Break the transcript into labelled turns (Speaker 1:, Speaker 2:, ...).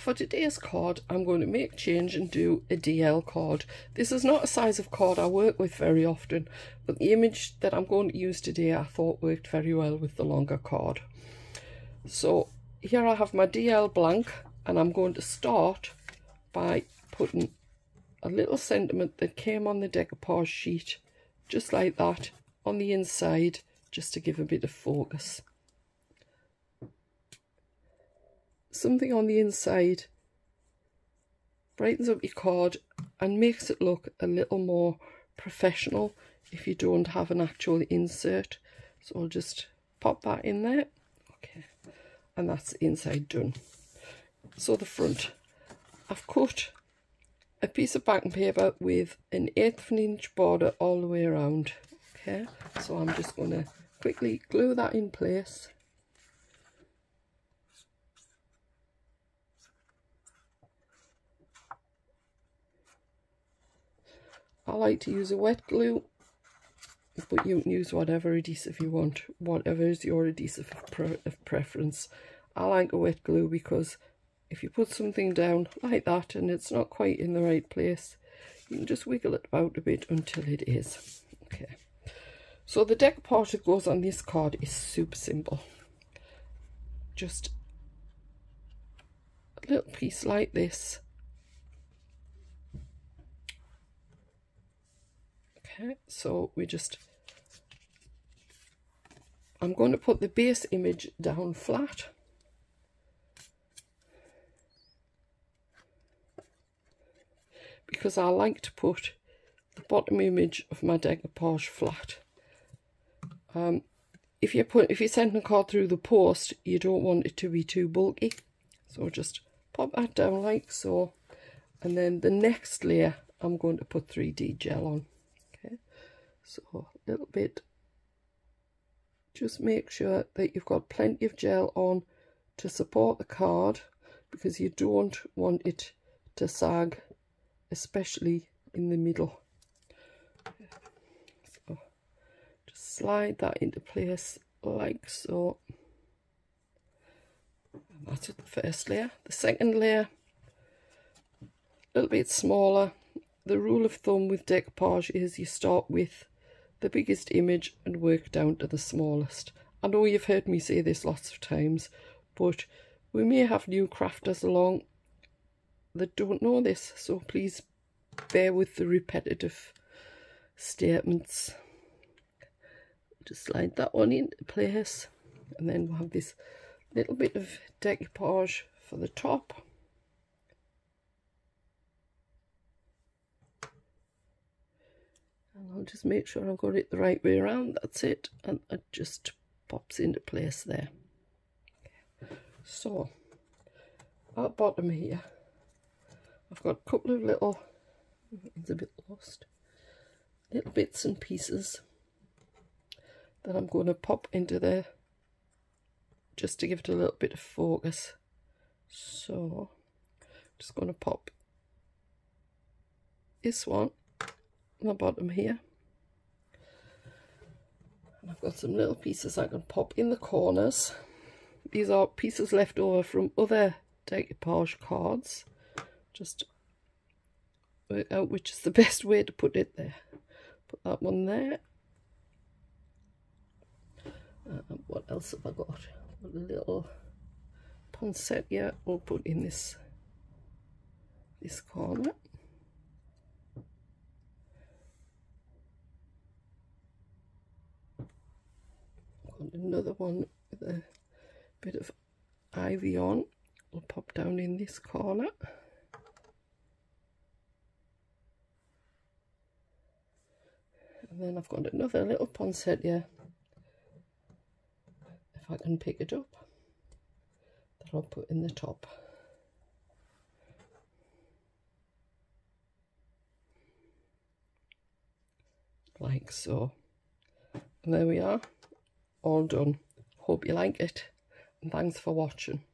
Speaker 1: For today's card, I'm going to make change and do a DL card. This is not a size of card I work with very often, but the image that I'm going to use today I thought worked very well with the longer card. So here I have my DL blank, and I'm going to start by putting a little sentiment that came on the decoupage sheet, just like that, on the inside, just to give a bit of focus. Something on the inside brightens up your card and makes it look a little more professional if you don't have an actual insert. So I'll just pop that in there. Okay, and that's the inside done. So the front, I've cut a piece of backing paper with an 1/8 of an inch border all the way around. Okay, so I'm just going to quickly glue that in place. I like to use a wet glue, but you can use whatever adhesive you want, whatever is your adhesive of preference. I like a wet glue because if you put something down like that and it's not quite in the right place, you can just wiggle it about a bit until it is. Okay, so the decoupage that goes on this card is super simple. Just a little piece like this. Okay, so I'm going to put the base image down flat. Because I like to put the bottom image of my decoupage flat. If you're sending a card through the post, you don't want it to be too bulky. So just pop that down like so. And then the next layer, I'm going to put 3D gel on. So a little bit, just make sure that you've got plenty of gel on to support the card, because you don't want it to sag, especially in the middle. So just slide that into place like so. And that's the first layer. The second layer, a little bit smaller. The rule of thumb with decoupage is you start with the biggest image and work down to the smallest. I know you've heard me say this lots of times, but we may have new crafters along that don't know this, so please bear with the repetitive statements. Just slide that one into place, and then we'll have this little bit of decoupage for the top. And I'll just make sure I've got it the right way around. That's it, and it just pops into place there. Okay. So at bottom here, I've got a couple of little, it's a bit lost, little bits and pieces that I'm going to pop into there just to give it a little bit of focus. So I'm just going to pop this one on the bottom here, and I've got some little pieces I can pop in the corners. These are pieces left over from other decoupage cards. Just work out which is the best way to put it there. Put that one there. What else have I got? A little poinsettia we'll put in this corner. Another one with a bit of ivy on, will pop down in this corner. And then I've got another little poinsettia, if I can pick it up, that I'll put in the top. Like so. And there we are. All done. Hope you like it, and thanks for watching.